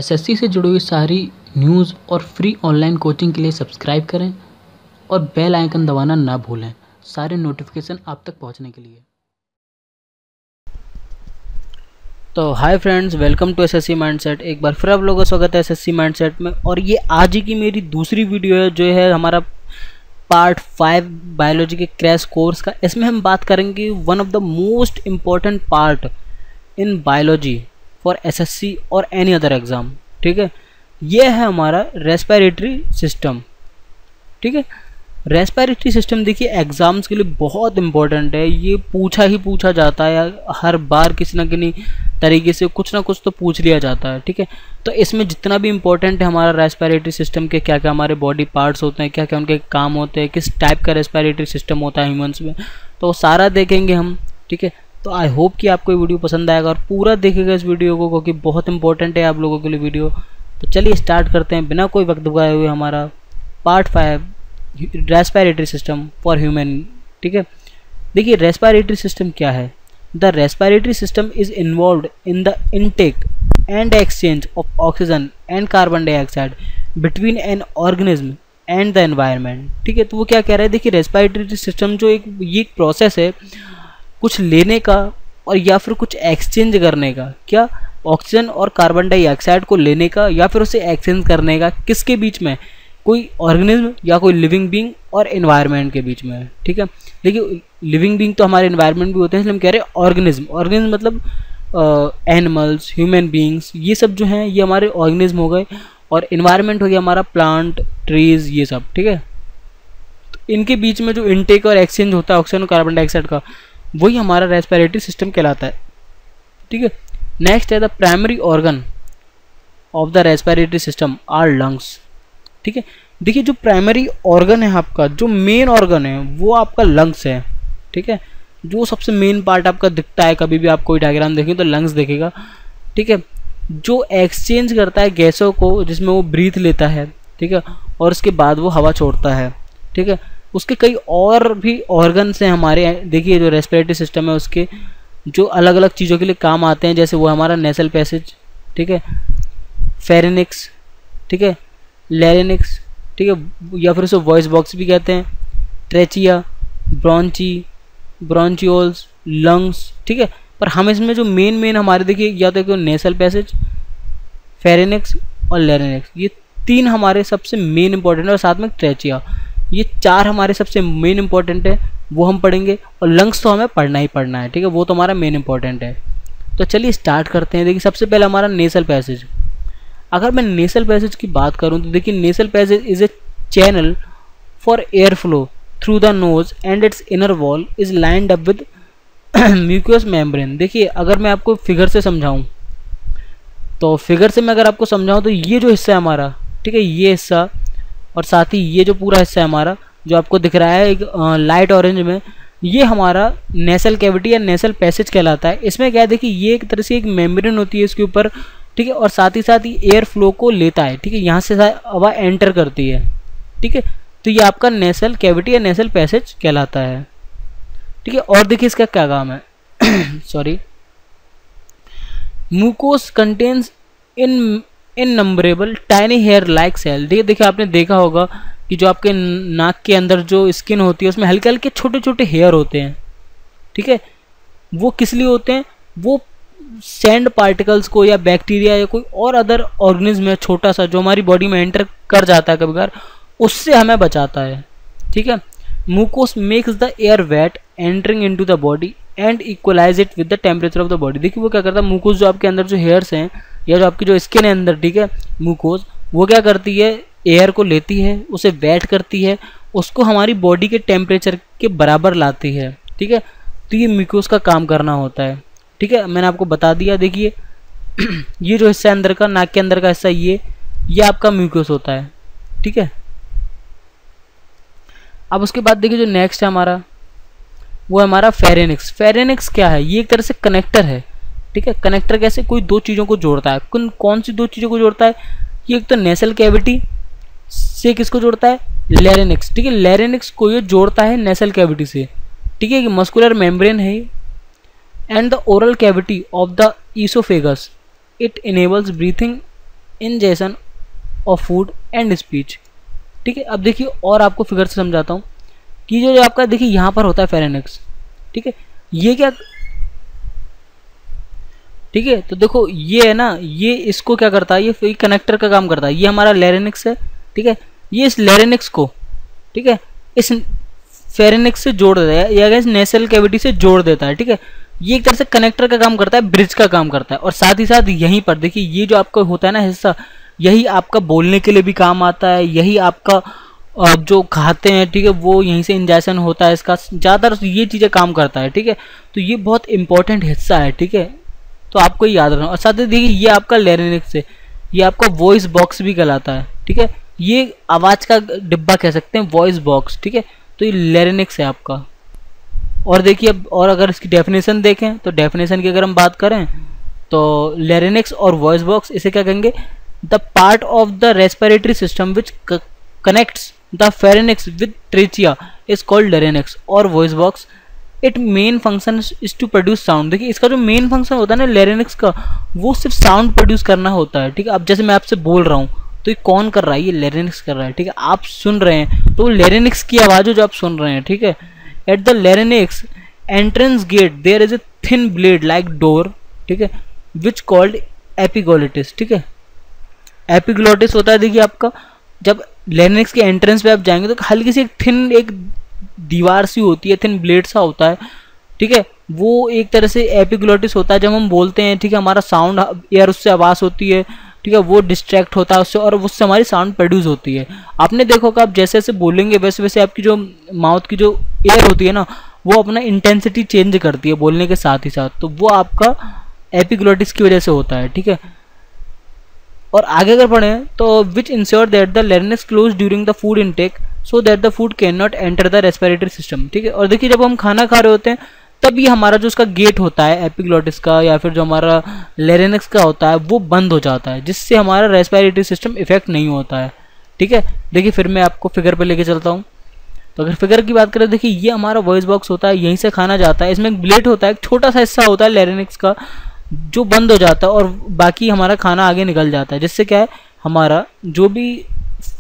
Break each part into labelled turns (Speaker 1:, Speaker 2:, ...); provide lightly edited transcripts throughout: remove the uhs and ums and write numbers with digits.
Speaker 1: SSC से जुड़ी हुई सारी न्यूज़ और फ्री ऑनलाइन कोचिंग के लिए सब्सक्राइब करें और बेल आइकन दबाना ना भूलें सारे नोटिफिकेशन आप तक पहुंचने के लिए। तो hi friends, welcome to SSC mindset. एक बार फिर आप लोगों का स्वागत है एसएससी माइंडसेट में। और ये आज ही की मेरी दूसरी वीडियो है जो है हमारा पार्ट 5 बायोलॉजी के क्रैश कोर्स का। इसमें हम बात करेंगे one of the most important part in biology for SSC और एनी अदर एग्ज़ाम। ठीक है, ये है हमारा रेस्पिरेटरी सिस्टम। ठीक है, रेस्पिरेटरी सिस्टम देखिए एग्ज़ाम्स के लिए बहुत इंपॉर्टेंट है। ये पूछा ही पूछा जाता है, हर बार किसी न किसी तरीके से कुछ ना कुछ तो पूछ लिया जाता है। ठीक है, तो इसमें जितना भी इम्पोर्टेंट है हमारा रेस्पिरेटरी सिस्टम के क्या क्या हमारे बॉडी पार्ट्स होते हैं, क्या क्या उनके काम होते हैं, किस टाइप का रेस्पिरेटरी सिस्टम होता है ह्यूमंस में, तो वो सारा देखेंगे हम। ठीक है, तो आई होप कि आपको ये वीडियो पसंद आएगा और पूरा देखेगा इस वीडियो को, क्योंकि बहुत इंपॉर्टेंट है आप लोगों के लिए वीडियो। तो चलिए स्टार्ट करते हैं बिना कोई वक्त गवाए हुए हमारा part 5 respiratory system for human. ठीक है, देखिए रेस्पिरेटरी सिस्टम क्या है। The respiratory system is involved in the intake and exchange of oxygen and carbon dioxide between an organism and the environment. ठीक है, तो वो क्या कह रहा है, देखिए रेस्पिरेटरी सिस्टम जो ये एक प्रोसेस है कुछ लेने का और या फिर कुछ एक्सचेंज करने का। क्या, ऑक्सीजन और कार्बन डाइऑक्साइड को लेने का या फिर उसे एक्सचेंज करने का। किसके बीच में, कोई ऑर्गेनिज्म या कोई लिविंग बीइंग और एनवायरनमेंट के बीच में। ठीक है, देखिए लिविंग बीइंग तो हमारे एनवायरनमेंट भी होते हैं, इसलिए हम कह रहे हैं ऑर्गेनिज्म। ऑर्गेनिज्म मतलब एनिमल्स, ह्यूमन बीइंग्स, ये सब जो हैं ये हमारे ऑर्गेनिज्म हो गए। और एनवायरनमेंट हो गया हमारा प्लांट, ट्रीज, ये सब। ठीक है, तो इनके बीच में जो इनटेक और एक्सचेंज होता है ऑक्सीजन और कार्बन डाइऑक्साइड का, वही हमारा रेस्पिरेटरी सिस्टम कहलाता है। ठीक है, नेक्स्ट है the primary organ of the respiratory system are lungs. ठीक है, देखिए जो प्राइमरी ऑर्गन है आपका, जो मेन ऑर्गन है वो आपका लंग्स है। ठीक है, जो सबसे मेन पार्ट आपका दिखता है, कभी भी आप कोई डायग्राम देखें तो लंग्स देखेगा। ठीक है, जो एक्सचेंज करता है गैसों को, जिसमें वो ब्रीथ लेता है। ठीक है, और उसके बाद वो हवा छोड़ता है। ठीक है, उसके कई और भी ऑर्गन्स हैं हमारे। देखिए जो रेस्पिरेटरी सिस्टम है उसके जो अलग अलग चीज़ों के लिए काम आते हैं, जैसे वो हमारा नेसल पैसेज, ठीक है, फेरिनिक्स, ठीक है, लैरिनिक्स, ठीक है, या फिर उसे वॉइस बॉक्स भी कहते हैं, ट्रेचिया, ब्रोंचियोल्स, लंग्स। ठीक है, पर हम इसमें जो मेन हमारे देखिए या तो नेसल पैसेज, फेरिनिक्स और लैरिनिक्स, ये तीन हमारे सबसे मेन इंपॉर्टेंट है, और साथ में ट्रेचिया, ये चार हमारे सबसे मेन इंपॉर्टेंट है, वो हम पढ़ेंगे। और लंग्स तो हमें पढ़ना ही पढ़ना है। ठीक है, वो तो हमारा मेन इंपॉर्टेंट है। तो चलिए स्टार्ट करते हैं। देखिए सबसे पहले हमारा नेसल पैसेज। अगर मैं नेसल पैसेज की बात करूं तो देखिए nasal passage is a channel for air flow through the nose and its inner wall is lined up with mucus membrane. देखिए अगर मैं आपको फिगर से समझाऊं तो फिगर से मैं अगर आपको समझाऊं तो ये जो हिस्सा है हमारा, ठीक है, ये हिस्सा और साथ ही ये जो पूरा हिस्सा है हमारा जो आपको दिख रहा है एक लाइट ऑरेंज में, ये हमारा नेसल कैविटी या नेसल पैसेज कहलाता है। इसमें क्या है, देखिए ये एक तरह से एक मेम्ब्रेन होती है इसके ऊपर। ठीक है, और साथ ही एयर फ्लो को लेता है। ठीक है, यहाँ से हवा एंटर करती है। ठीक है, तो ये आपका नेसल कैविटी या नेसल पैसेज कहलाता है। ठीक है, और देखिए इसका क्या काम है sorry, mucus contains innumerable tiny hair like cell. देखिए आपने देखा होगा कि जो आपके नाक के अंदर जो स्किन होती है उसमें हल्के हल्के छोटे छोटे हेयर होते हैं। ठीक है, वो किस लिए होते हैं, वो सैंड पार्टिकल्स को या बैक्टीरिया या कोई और अदर ऑर्गेनिज्म है छोटा सा जो हमारी बॉडी में एंटर कर जाता है कभी कभार, उससे हमें बचाता है। ठीक है, mucus makes the air wet entering into the body and equalise it with the temperature of the body. देखिए वो क्या करता है, म्यूकोस जो आपके अंदर जो हेयर्स हैं या जो आपकी जो स्किन है अंदर, ठीक है, म्यूकोस वो क्या करती है, एयर को लेती है, उसे वेट करती है, उसको हमारी बॉडी के टेम्परेचर के बराबर लाती है। ठीक है, तो ये म्यूकोस का काम करना होता है। ठीक है, मैंने आपको बता दिया। देखिए ये जो हिस्सा अंदर का, नाक के अंदर का हिस्सा, ये आपका म्यूकोस होता है। ठीक है, अब उसके बाद देखिए जो नेक्स्ट है हमारा वो है हमारा फेरेनिक्स। फेरेनिक्स क्या है, ये एक तरह से कनेक्टर है। ठीक है, कनेक्टर कैसे, कोई दो चीज़ों को जोड़ता है। कौन सी दो चीज़ों को जोड़ता है, ये एक तो नेसल कैविटी से किसको जोड़ता है, लैरिनिक्स। ठीक है, लैरिनिक्स को ये जोड़ता है नेसल कैविटी से। ठीक है, कि मस्कुलर मेम्ब्रेन है and the oral cavity of the oesophagus, it enables breathing ingestion of food and speech. ठीक है, अब देखिए और आपको फिगर से समझाता हूँ कि जो आपका देखिए यहाँ पर होता है फेरेनिक्स। ठीक है, ये क्या, ठीक है, तो देखो ये है ना, ये इसको क्या करता है, ये कनेक्टर का काम करता है। ये हमारा लैरिंक्स है। ठीक है, ये इस लैरिंक्स को, ठीक है, इस फेरेनिक्स से जोड़ देता है या इस नेसल कैविटी से जोड़ देता है। ठीक है, ये एक तरह से कनेक्टर का काम करता है, ब्रिज का काम करता है। और साथ ही साथ यहीं पर देखिए ये जो आपका होता है ना हिस्सा, यही आपका बोलने के लिए भी काम आता है, यही आपका जो खाते हैं, ठीक है, वो यहीं से इंजेक्शन होता है इसका, ज़्यादातर ये चीज़ें काम करता है। ठीक है, तो ये बहुत इंपॉर्टेंट हिस्सा है। ठीक है, तो आपको याद रखना। और साथ ही देखिए ये आपका लैरिंक्स है, ये आपका वॉइस बॉक्स भी कहलाता है। ठीक है, ये आवाज़ का डिब्बा कह सकते हैं, वॉइस बॉक्स। ठीक है, तो ये लैरिंक्स है आपका। और देखिए अब और अगर इसकी डेफिनेशन देखें तो डेफिनेशन की अगर हम बात करें तो लैरिंक्स और वॉइस बॉक्स इसे क्या कहेंगे, the part of the respiratory system which connects the pharynx with trachea is called larynx और voice box. It main function is to produce sound. देखिए इसका जो मेन फंक्शन होता है ना लैरिंक्स का, वो सिर्फ साउंड प्रोड्यूस करना होता है। ठीक है, अब जैसे मैं आपसे बोल रहा हूँ तो ये कौन कर रहा है, ये लैरिंक्स कर रहा है। ठीक है, आप सुन रहे हैं तो लैरिंक्स की आवाज़ जो आप सुन रहे हैं। ठीक है, at the larynx entrance gate there is a thin blade like door, ठीक है, विच कॉल्ड एपिग्लोटिस। ठीक है, एपिग्लोटिस होता है देखिए आपका, जब लैरिंक्स के एंट्रेंस पे आप जाएंगे तो हल्की सी एक थिन एक दीवार सी होती है, थिन ब्लेड सा होता है। ठीक है, वो एक तरह से एपिग्लोटिस होता है। जब हम बोलते हैं, ठीक है, हमारा साउंड एयर उससे आवाज़ होती है, ठीक है, वो डिस्ट्रैक्ट होता है उससे और उससे हमारी साउंड प्रोड्यूस होती है। आपने देखो कि आप जैसे जैसे बोलेंगे वैसे वैसे आपकी जो माउथ की जो एयर होती है ना, वो अपना इंटेंसिटी चेंज करती है बोलने के साथ ही साथ, तो वो आपका एपिग्लोटिस की वजह से होता है। ठीक है, और आगे अगर पढ़ें तो which ensure that the larynx close during the food intake so that the food can not enter the respiratory system. ठीक है, और देखिए जब हम खाना खा रहे होते हैं तब ये हमारा जो उसका गेट होता है एपिग्लोटिस का या फिर जो हमारा लैरिंक्स का होता है वो बंद हो जाता है, जिससे हमारा रेस्पिरेटरी सिस्टम इफेक्ट नहीं होता है। ठीक है, देखिए फिर मैं आपको फिगर पे लेके चलता हूँ। तो अगर फिगर की बात करें, देखिए ये हमारा वॉइस बॉक्स होता है, यहीं से खाना जाता है। इसमें एक ब्लेड होता है, एक छोटा सा हिस्सा होता है लैरिंक्स का जो बंद हो जाता है और बाकी हमारा खाना आगे निकल जाता है, जिससे क्या है हमारा जो भी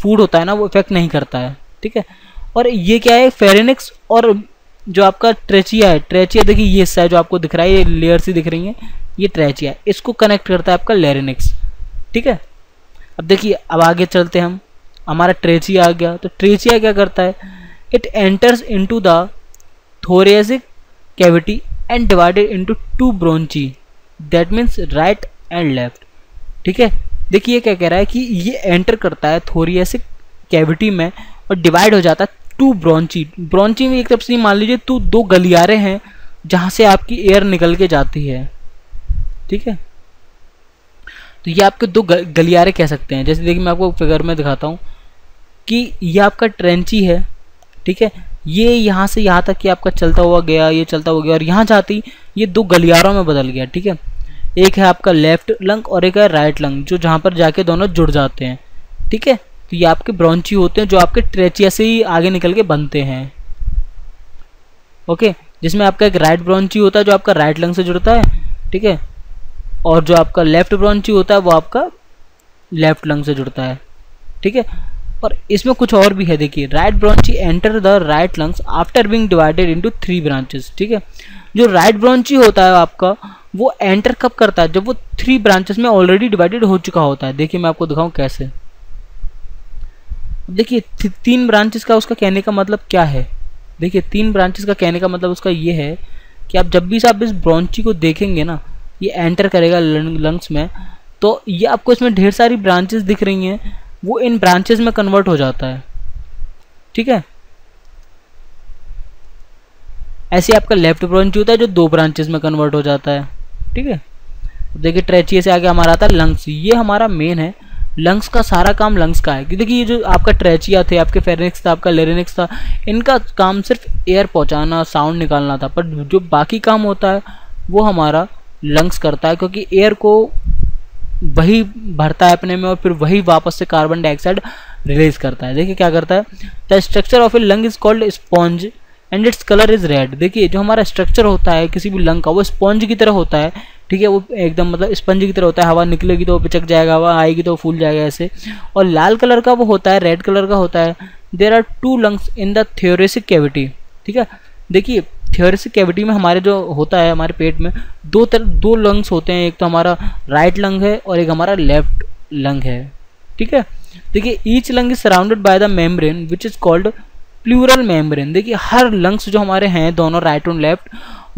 Speaker 1: फूड होता है ना वो इफेक्ट नहीं करता है। ठीक है, और ये क्या है फेरेनिक्स और जो आपका ट्रेचिया है, ट्रेचिया देखिए ये हिस्सा है जो आपको दिख रहा है, ये लेयर सी दिख रही है, ये ट्रेचिया, इसको कनेक्ट करता है आपका लैरिंक्स। ठीक है, अब देखिए अब आगे चलते हैं हम, हमारा ट्रेचिया आ गया। तो ट्रेचिया क्या करता है, it enters into the thoracic cavity and divided into two bronchi, that means right and left. ठीक है, देखिए क्या कह रहा है कि ये एंटर करता है थोरियासिक कैविटी में और डिवाइड हो जाता है टू ब्रोंची। ब्रोंची में एक तरफ से मान लीजिए तो दो गलियारे हैं जहां से आपकी एयर निकल के जाती है। ठीक है, तो ये आपके दो गलियारे कह सकते हैं। जैसे देखिए मैं आपको फिगर में दिखाता हूँ कि ये आपका ट्रेंची है। ठीक है, ये यहाँ से यहाँ तक कि आपका चलता हुआ गया, ये चलता हुआ गया और यहाँ जाती ये दो गलियारों में बदल गया। ठीक है, एक है आपका लेफ्ट लंग और एक है राइट लंग, जो जहाँ पर जाके दोनों जुड़ जाते हैं। ठीक है, तो ये आपके ब्रोंची होते हैं जो आपके ट्रेचिया से ही आगे निकल के बनते हैं। ओके, जिसमें आपका एक राइट ब्रोंची होता है जो आपका राइट लंग से जुड़ता है। ठीक है, और जो आपका लेफ्ट ब्रोंची होता है वो आपका लेफ्ट लंग से जुड़ता है। ठीक है, और इसमें कुछ और भी है। देखिए right bronchi enter the right lungs after being divided into 3 branches. ठीक है, जो राइट ब्रोंची होता है आपका वो एंटर कब करता है, जब वो 3 ब्रांचेस में ऑलरेडी डिवाइडेड हो चुका होता है। देखिए मैं आपको दिखाऊं कैसे। देखिए 3 ब्रांचेस का उसका कहने का मतलब क्या है। देखिए 3 ब्रांचेस का कहने का मतलब उसका ये है कि आप जब भी आप इस ब्रोंची को देखेंगे ना, ये एंटर करेगा लंग्स में, तो ये आपको इसमें ढेर सारी ब्रांचेस दिख रही हैं, वो इन ब्रांचेस में कन्वर्ट हो जाता है। ठीक है, ऐसे आपका लेफ्ट ब्रोंची होता है जो 2 ब्रांचेस में कन्वर्ट हो जाता है। ठीक है, देखिए ट्रेचिया से आगे हमारा आता है लंग्स। ये हमारा मेन है, लंग्स का सारा काम लंग्स का है। देखिए ये जो आपका ट्रेचिया थे, आपके फेरेनिक्स था, आपका लैरिंक्स था, इनका काम सिर्फ एयर पहुंचाना, साउंड निकालना था, पर जो बाकी काम होता है वो हमारा लंग्स करता है, क्योंकि एयर को वही भरता है अपने में और फिर वही वापस से कार्बन डाइऑक्साइड रिलीज करता है। देखिए क्या करता है, the structure of A lung is called sponge and its colour is red. देखिए जो हमारा स्ट्रक्चर होता है किसी भी लंग का वो स्पॉन्ज की तरह होता है। ठीक है, वो एकदम मतलब स्पंज की तरह होता है, हवा निकलेगी तो वो पिचक जाएगा, हवा आएगी तो वो फूल जाएगा ऐसे। और लाल कलर का वो होता है, रेड कलर का होता है। There are 2 lungs in the thoracic cavity. ठीक है, देखिए थोरेसिक कैविटी में हमारे जो होता है हमारे पेट में दो लंग्स होते हैं, एक तो हमारा राइट लंग है और एक हमारा लेफ्ट लंग है। ठीक है, देखिए each lung is surrounded by the membrane which is called pleural membrane. देखिए हर लंग्स जो हमारे हैं दोनों राइट और लेफ्ट,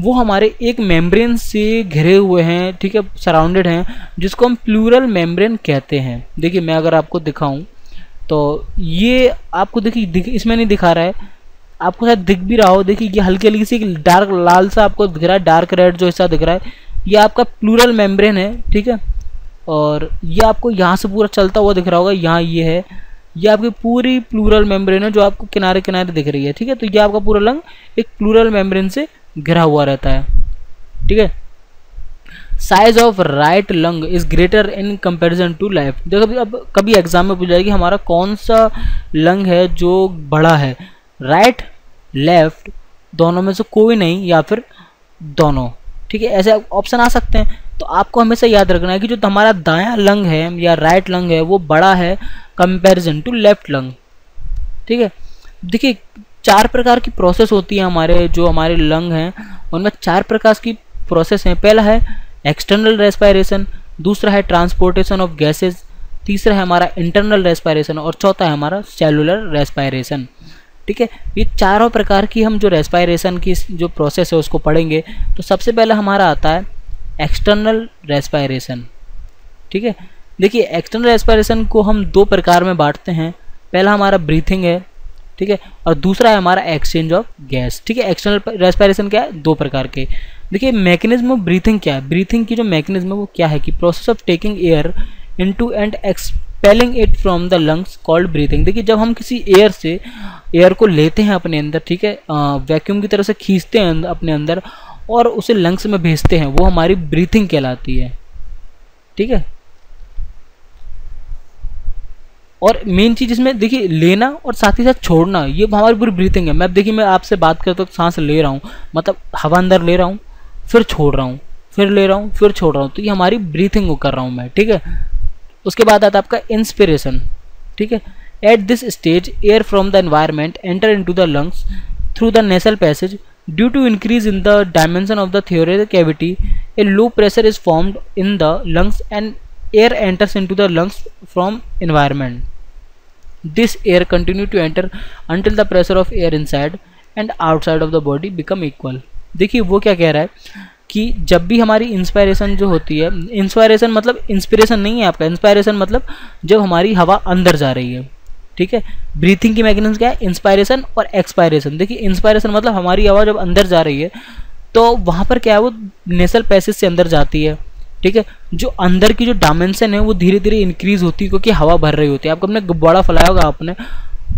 Speaker 1: वो हमारे एक मेम्ब्रेन से घिरे हुए हैं, ठीक है, सराउंडेड हैं, जिसको हम प्लूरल मेम्ब्रेन कहते हैं। देखिए मैं अगर आपको दिखाऊं तो ये आपको देखिए इसमें नहीं दिखा रहा है, आपको शायद दिख भी रहा हो। देखिए ये हल्की हल्की सी डार्क लाल सा आपको दिख रहा है, डार्क रेड जो हिस्सा दिख रहा है ये आपका प्लूरल मेम्ब्रेन है। ठीक है, और ये आपको यहाँ से पूरा चलता हुआ दिख रहा होगा, यहाँ ये है, ये आपकी पूरी प्लूरल मेम्ब्रेन है जो आपको किनारे किनारे दिख रही है। ठीक है, तो ये आपका पूरा लंग एक प्लूरल मेम्ब्रेन से घिरा हुआ रहता है। ठीक है, size of right lung is greater in comparison to left. देखो अब कभी एग्जाम में पूछ जाएगी हमारा कौन सा लंग है जो बड़ा है, राइट लेफ्ट दोनों में से कोई नहीं या फिर दोनों। ठीक है, ऐसे ऑप्शन आ सकते हैं, तो आपको हमेशा याद रखना है कि जो हमारा दायां लंग है या राइट लंग है वो बड़ा है कंपैरिजन टू लेफ्ट लंग। ठीक है, देखिए 4 प्रकार की प्रोसेस होती है हमारे जो हमारे लंग हैं उनमें 4 प्रकार की प्रोसेस हैं। पहला है एक्सटर्नल रेस्पिरेशन, दूसरा है ट्रांसपोर्टेशन ऑफ गैसेज, तीसरा है हमारा इंटरनल रेस्पिरेशन और चौथा है हमारा सेलुलर रेस्पिरेशन। ठीक है, ये चारों प्रकार की हम जो रेस्पिरेशन की जो प्रोसेस है उसको पढ़ेंगे। तो सबसे पहले हमारा आता है एक्सटर्नल रेस्पिरेशन। ठीक है, देखिए एक्सटर्नल रेस्पिरेशन को हम 2 प्रकार में बांटते हैं, पहला हमारा ब्रीथिंग है, ठीक है, और दूसरा है हमारा एक्सचेंज ऑफ गैस। ठीक है, एक्सटर्नल रेस्पिरेशन क्या है, 2 प्रकार के। देखिए मैकेनिज्म ऑफ ब्रीथिंग क्या है, ब्रीथिंग की जो मैकेनिज्म है वो क्या है कि process of taking air into and expelling it from the lungs called breathing. देखिए जब हम किसी एयर से एयर को लेते हैं अपने अंदर, ठीक है, वैक्यूम की तरह से खींचते हैं अपने अंदर और उसे लंग्स में भेजते हैं, वो हमारी ब्रीथिंग कहलाती है। ठीक है, और मेन चीज इसमें देखिए लेना और साथ ही साथ छोड़ना, ये हमारी पूरी ब्रीथिंग है। मैं देखिए मैं आपसे बात करता हूँ तो सांस ले रहा हूँ, मतलब हवा अंदर ले रहा हूँ फिर छोड़ रहा हूँ, फिर ले रहा हूँ फिर छोड़ रहा हूँ, तो ये हमारी ब्रीथिंग को कर रहा हूँ मैं। ठीक है, उसके बाद आता है आपका इंस्पिरेशन। ठीक है, at this stage air from the environment enter into the lungs through the nasal passage due to increase in the dimension of the thoracic cavity a low pressure is formed in the lungs and air enters into the lungs from environment. This air continue to enter until the pressure of air inside and outside of the body become equal. देखिए वो क्या कह रहा है कि जब भी हमारी इंस्पायरेशन जो होती है, इंस्पायरेशन मतलब इंस्पिरेशन नहीं है आपका, इंस्पायरेशन मतलब जब हमारी हवा अंदर जा रही है। ठीक है, ब्रीथिंग की मैकेनिज्म क्या है, इंस्पायरेशन और एक्सपायरेशन। देखिए इंस्पायरेशन मतलब हमारी हवा जब अंदर जा रही है तो वहाँ पर क्या है, वो नेसल पैसेज से अंदर जाती है। ठीक है, जो अंदर की जो डायमेंशन है वो धीरे धीरे इंक्रीज होती है क्योंकि हवा भर रही होती है। आपको अपने गुब्बारा फैलाया होगा आपने,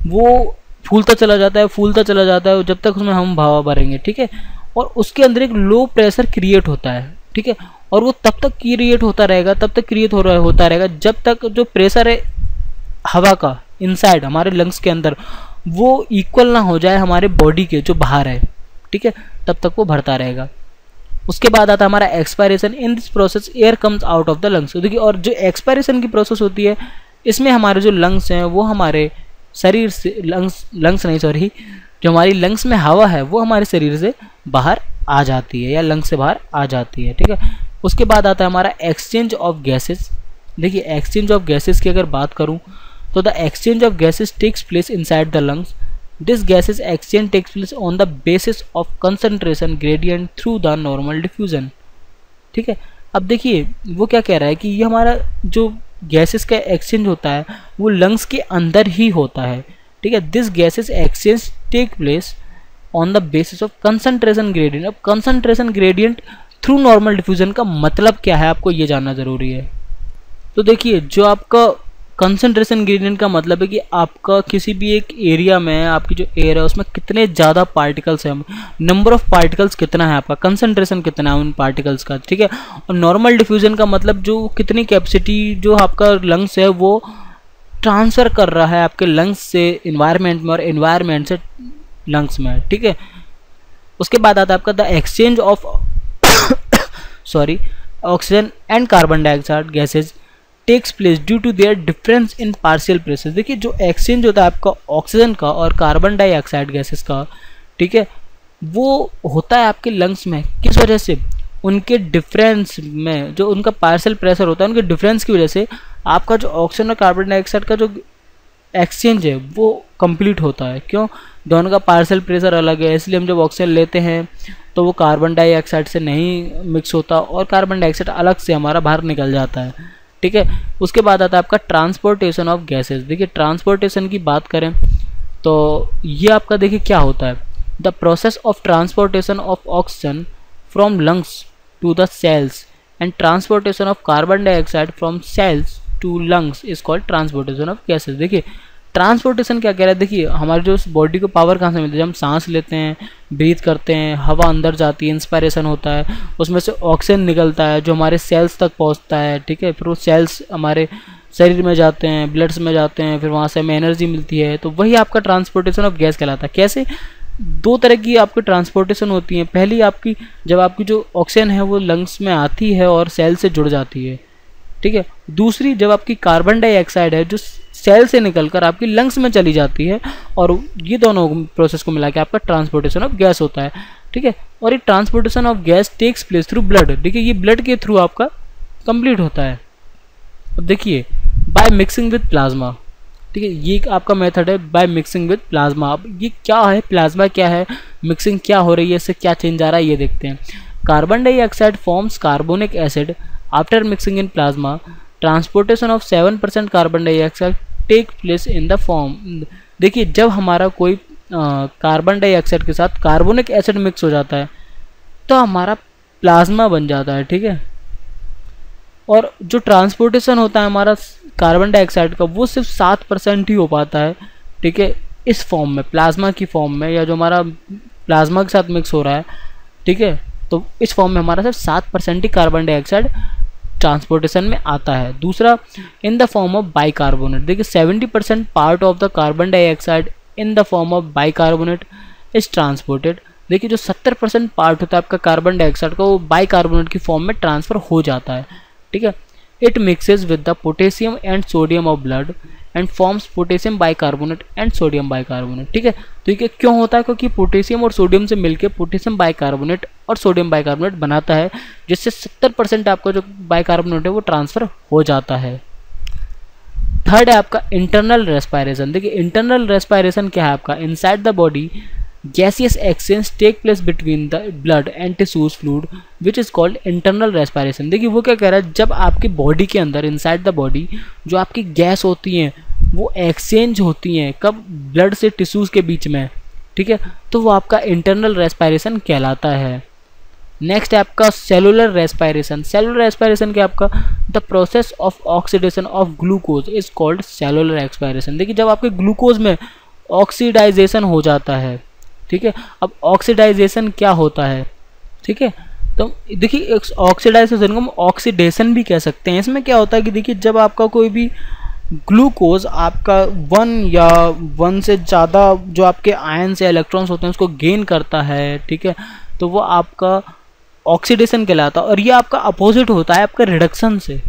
Speaker 1: वो फूलता चला जाता है, फूलता चला जाता है जब तक उसमें हम हवा भरेंगे। ठीक है, और उसके अंदर एक लो प्रेशर क्रिएट होता है। ठीक है, और वो तब तक क्रिएट होता रहेगा, तब तक क्रिएट होता रहेगा जब तक जो प्रेशर है हवा का इनसाइड हमारे लंग्स के अंदर वो इक्वल ना हो जाए हमारे बॉडी के जो बाहर है। ठीक है, तब तक वो भरता रहेगा। उसके बाद आता है हमारा expiration. In this process air comes out of the lungs. देखिए, और जो एक्सपायरेशन की प्रोसेस होती है इसमें हमारे जो लंग्स हैं वो हमारे शरीर से जो हमारी लंग्स में हवा है वो हमारे शरीर से बाहर आ जाती है या लंग्स से बाहर आ जाती है। ठीक है, उसके बाद आता है हमारा एक्सचेंज ऑफ गैसेस। देखिए एक्सचेंज ऑफ गैसेस की अगर बात करूँ तो the exchange of gases takes place inside the lungs. This gases exchange takes place on the basis of concentration gradient through the normal diffusion. ठीक है, अब देखिए वो क्या कह रहा है कि ये हमारा जो गैसेस का एक्सचेंज होता है वो लंग्स के अंदर ही होता है। ठीक है, this gases exchange take place on the basis of concentration gradient. अब concentration gradient through normal diffusion का मतलब क्या है आपको ये जानना जरूरी है। तो देखिए जो आपका कंसंट्रेशन ग्रेडियंट का मतलब है कि आपका किसी भी एक एरिया में आपकी जो एयर है उसमें कितने ज़्यादा पार्टिकल्स हैं, नंबर ऑफ पार्टिकल्स कितना है आपका, कंसंट्रेशन कितना है उन पार्टिकल्स का। ठीक है, और नॉर्मल डिफ्यूजन का मतलब जो कितनी कैपेसिटी जो आपका लंग्स है वो ट्रांसफ़र कर रहा है आपके लंग्स से इन्वायरमेंट में और इन्वायरमेंट से लंग्स में। ठीक है, उसके बाद आता है आपका the exchange of oxygen and carbon dioxide gases takes place due to their difference in partial pressure. देखिए जो एक्सचेंज होता है आपका ऑक्सीजन का और कार्बन डाइऑक्साइड गैसेस का, ठीक है, वो होता है आपके लंग्स में। किस वजह से? उनके डिफरेंस में, जो उनका पार्शियल प्रेशर होता है उनके डिफरेंस की वजह से आपका जो ऑक्सीजन और कार्बन डाइऑक्साइड का जो एक्सचेंज है वो कंप्लीट होता है। क्यों? दोनों का पार्शियल प्रेशर अलग है, इसलिए हम जब ऑक्सीजन लेते हैं तो वो कार्बन डाइऑक्साइड से नहीं मिक्स होता और कार्बन डाइऑक्साइड अलग से हमारा बाहर निकल जाता है, ठीक है। उसके बाद आता है आपका ट्रांसपोर्टेशन ऑफ गैसेस। देखिए ट्रांसपोर्टेशन की बात करें तो ये आपका देखिए क्या होता है, the process of transportation of oxygen from lungs to the cells and transportation of carbon dioxide from cells to lungs is called transportation of gases. देखिए ट्रांसपोर्टेशन क्या कह रहा है, देखिए हमारे जो बॉडी को पावर कहाँ से मिलती है, जब हम सांस लेते हैं, ब्रीथ करते हैं, हवा अंदर जाती है, इंस्पायरेशन होता है, उसमें से ऑक्सीजन निकलता है जो हमारे सेल्स तक पहुँचता है, ठीक है, फिर वो सेल्स हमारे शरीर में जाते हैं, ब्लड्स में जाते हैं, फिर वहाँ से हमें एनर्जी मिलती है, तो वही आपका ट्रांसपोर्टेशन ऑफ गैस कहलाता है। कैसे? दो तरह की आपकी ट्रांसपोर्टेशन होती है। पहली आपकी, जब आपकी जो ऑक्सीजन है वो लंग्स में आती है और सेल से जुड़ जाती है, ठीक है। दूसरी, जब आपकी कार्बन डाइऑक्साइड है जो सेल से निकलकर आपकी लंग्स में चली जाती है, और ये दोनों प्रोसेस को मिला के आपका ट्रांसपोर्टेशन ऑफ गैस होता है, ठीक है। और ये transportation of gas takes place through blood. देखिए ये ब्लड के थ्रू आपका कंप्लीट होता है। अब देखिए बाय मिक्सिंग विद प्लाज्मा, ठीक है, ये आपका मेथड है बाय मिक्सिंग विद प्लाज्मा। अब ये क्या है, प्लाज्मा क्या है, मिक्सिंग क्या हो रही है, इससे क्या चेंज आ रहा है ये देखते हैं। Carbon dioxide forms carbonic acid after mixing in plasma. Transportation of 7% carbon dioxide take place in the form. देखिए जब हमारा कोई कार्बन डाइऑक्साइड के साथ कार्बोनिक एसिड मिक्स हो जाता है तो हमारा प्लाज्मा बन जाता है, ठीक है। और जो ट्रांसपोर्टेशन होता है हमारा कार्बन डाइऑक्साइड का वो सिर्फ 7% ही हो पाता है, ठीक है, इस फॉर्म में, प्लाज्मा की फॉर्म में, या जो हमारा प्लाज्मा के साथ मिक्स हो रहा है, ठीक है, तो इस फॉर्म में हमारा सिर्फ 7% ही कार्बन डाइऑक्साइड ट्रांसपोर्टेशन में आता है। दूसरा, इन द फॉर्म ऑफ बाइकार्बोनेट। देखिए 70% part of the carbon dioxide in the form of bicarbonate is transported. देखिए जो 70% पार्ट होता है आपका कार्बन डाइऑक्साइड का वो बाइकार्बोनेट की फॉर्म में ट्रांसफर हो जाता है, ठीक है। It mixes with the potassium and sodium of blood and forms potassium bicarbonate and sodium bicarbonate, ठीक है। तो ये क्यों होता है? क्योंकि पोटेशियम और सोडियम से मिलकर पोटेशियम बाइकार्बोनेट और सोडियम बाइकार्बोनेट बनाता है, जिससे 70% आपका जो बाइकार्बोनेट है वो ट्रांसफर हो जाता है। थर्ड है आपका इंटरनल रेस्पायरेशन। देखिए इंटरनल रेस्पायरेशन क्या है आपका, inside the body gaseous exchange take place between the blood and tissues fluid which is called internal respiration। देखिए वो क्या कह रहा है, जब आपकी बॉडी के अंदर इनसाइड द बॉडी जो आपकी गैस होती हैं वो एक्सचेंज होती हैं, कब? ब्लड से टिश्यूज़ के बीच में, ठीक है, तो वो आपका इंटरनल रेस्पायरेशन कहलाता है। नेक्स्ट है आपका सेलुलर रेस्पायरेशन। सेलुलर रेस्पायरेशन क्या आपका, the process of oxidation of glucose is called cellular respiration. देखिए जब आपके ग्लूकोज में ऑक्सीडाइजेशन हो जाता है, ठीक है। अब ऑक्सीडाइजेशन क्या होता है, ठीक है, तो देखिए ऑक्सीडाइजेशन को हम ऑक्सीडेशन भी कह सकते हैं। इसमें क्या होता है कि देखिए जब आपका कोई भी ग्लूकोज आपका 1 या 1 से ज़्यादा जो आपके आयन्स या इलेक्ट्रॉन्स होते हैं उसको गेन करता है, ठीक है, तो वो आपका ऑक्सीडेशन कहलाता है। और ये आपका अपोजिट होता है आपका रिडक्शन से,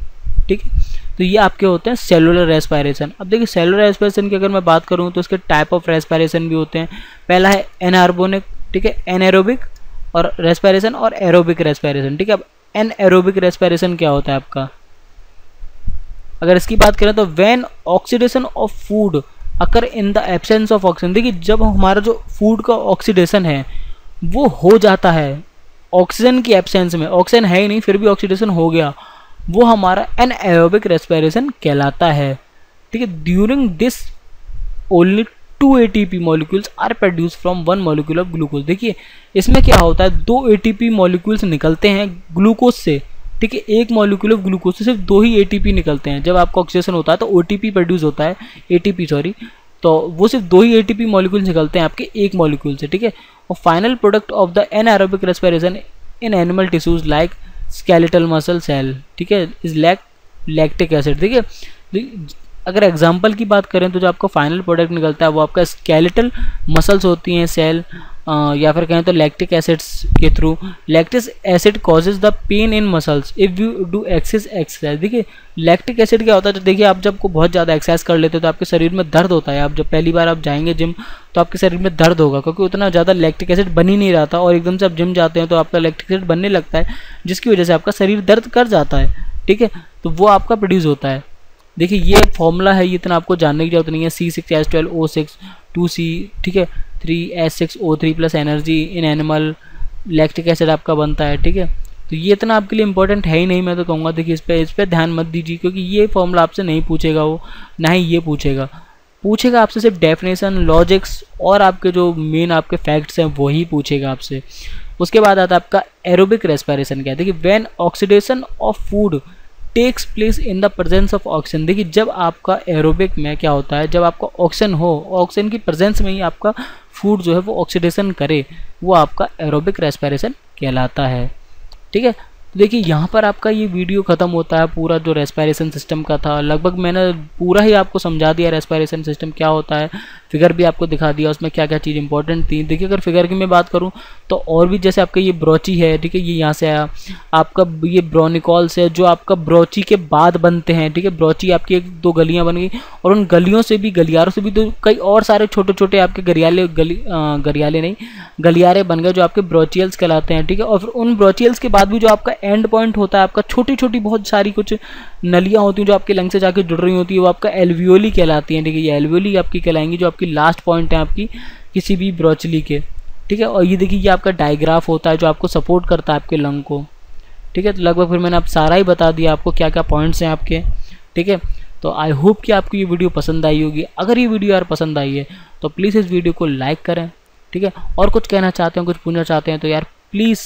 Speaker 1: ठीक है। तो ये आपके होते हैं सेलुलर रेस्पायरेशन। अब देखिए सेलुलर रेस्पायरेशन की अगर मैं बात करूँ तो इसके टाइप ऑफ रेस्पायरेशन भी होते हैं। पहला है एनार्बोनिक, ठीक है, एनएरोबिक और रेस्पायरेशन, और एरोबिक रेस्पायरेशन, ठीक है। अब एनएरोबिक रेस्पायरेशन क्या होता है आपका, अगर इसकी बात करें तो when oxidation of food occur in the absence of oxygen. देखिए जब हमारा जो फूड का ऑक्सीडेशन है वो हो जाता है ऑक्सीजन की एब्सेंस में, ऑक्सीजन है ही नहीं फिर भी ऑक्सीडेशन हो गया, वो हमारा एनएरोबिक रेस्पिरेशन कहलाता है, ठीक है। During this only 2 ATP molecules are produce from 1 molecule of glucose. देखिए इसमें क्या होता है, 2 ATP मॉलिक्यूल्स निकलते हैं ग्लूकोज से, ठीक है, एक मॉलिक्यूल ऑफ ग्लूकोज से सिर्फ 2 ही ATP निकलते हैं। जब आपका ऑक्सीडेशन होता है तो OTP प्रोड्यूस होता है, ATP सॉरी, तो वो सिर्फ 2 ही ATP मॉलिक्यूल निकलते हैं आपके एक मॉलिक्यूल से, ठीक है। और final product of the anaerobic respiration in animal tissues like skeletal muscle cell, ठीक है, इज लैक्टिक एसिड। ठीक है, अगर एग्जांपल की बात करें तो जो आपका फाइनल प्रोडक्ट निकलता है वो आपका स्केलेटल मसल्स होती हैं सेल, या फिर कहें तो लैक्टिक एसिड्स के through. Lactic acid causes the pain in muscles if you do exercise. देखिए लैक्टिक एसिड क्या होता है, तो देखिए आप जब को बहुत ज़्यादा एक्सरसाइज कर लेते हो तो आपके शरीर में दर्द होता है। आप जब पहली बार आप जाएंगे जिम तो आपके शरीर में दर्द होगा, क्योंकि उतना ज़्यादा लैक्टिक एसिड बन ही नहीं रहा था, और एकदम से आप जिम जाते हैं तो आपका लैक्टिक एसिड बनने लगता है, जिसकी वजह से आपका शरीर दर्द कर जाता है। ठीक है, तो वो आपका प्रोड्यूस होता है। देखिए ये फॉर्मूला है, ये इतना आपको जानने की जरूरत नहीं है। C6H12O6 2C, ठीक है, 3H6O3 plus energy in animal lactic acid आपका बनता है। ठीक है, तो ये इतना आपके लिए इंपॉर्टेंट है ही नहीं, मैं तो कहूँगा। देखिए इस पर ध्यान मत दीजिए, क्योंकि ये फॉर्मूला आपसे नहीं पूछेगा वो, ना ही ये पूछेगा आपसे सिर्फ डेफिनेशन, लॉजिक्स और आपके जो मेन आपके फैक्ट्स हैं वही पूछेगा आपसे। उसके बाद आता है आपका एरोबिक रेस्पिरेशन। क्या है, देखिए when oxidation of food takes place in the presence of oxygen. देखिए जब आपका एरोबिक में क्या होता है, जब आपका ऑक्सीजन हो, ऑक्सीजन की प्रेजेंस में ही आपका फूड जो है वो ऑक्सीडेशन करे, वो आपका एरोबिक रेस्पिरेशन कहलाता है। ठीक है, तो देखिए यहाँ पर आपका ये वीडियो ख़त्म होता है, पूरा जो रेस्पिरेशन सिस्टम का था। लगभग मैंने पूरा ही आपको समझा दिया रेस्पिरेशन सिस्टम क्या होता है, फिगर भी आपको दिखा दिया उसमें क्या क्या चीज़ इंपॉर्टेंट थी। देखिए अगर फिगर की मैं बात करूँ तो और भी, जैसे आपका ये ब्रोची है, ठीक है, ये यहाँ से आया आपका, ये ब्रोनिकॉल्स है जो आपका ब्रोची के बाद बनते हैं। ठीक है, ब्रोची आपकी 1-2 गलियाँ बन गई, और उन गलियों से भी, गलियारों से भी तो कई और सारे छोटे छोटे आपके गलियारे बन गए जो आपके ब्रोचियल्स कहलाते हैं। ठीक है, और फिर उन ब्रोचियल्स के बाद भी जो आपका एंड पॉइंट होता है, आपका छोटी छोटी बहुत सारी कुछ नलियाँ होती हैं जो आपके लंग से जाके जुड़ रही होती है, वो आपका एल्वियोली कहलाती हैं। ठीक है, ये एल्वियोली आपकी कहलाएंगी जो आपकी लास्ट पॉइंट है आपकी किसी भी ब्रोचली के। ठीक है, और ये देखिए ये आपका डायग्राफ होता है जो आपको सपोर्ट करता है आपके लंग को। ठीक है, तो लगभग फिर मैंने आप सारा ही बता दिया आपको क्या क्या पॉइंट्स हैं आपके। ठीक है, तो आई होप कि आपको ये वीडियो पसंद आई होगी। अगर ये वीडियो यार पसंद आई है तो प्लीज़ इस वीडियो को लाइक करें। ठीक है, और कुछ कहना चाहते हैं, कुछ पूछना चाहते हैं तो यार प्लीज़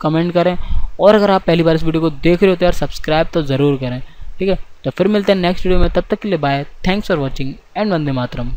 Speaker 1: कमेंट करें, और अगर आप पहली बार इस वीडियो को देख रहे हो तो यार सब्सक्राइब तो ज़रूर करें। ठीक है, तो फिर मिलते हैं नेक्स्ट वीडियो में, तब तक के लिए bye, thanks for watching and Vande Mataram.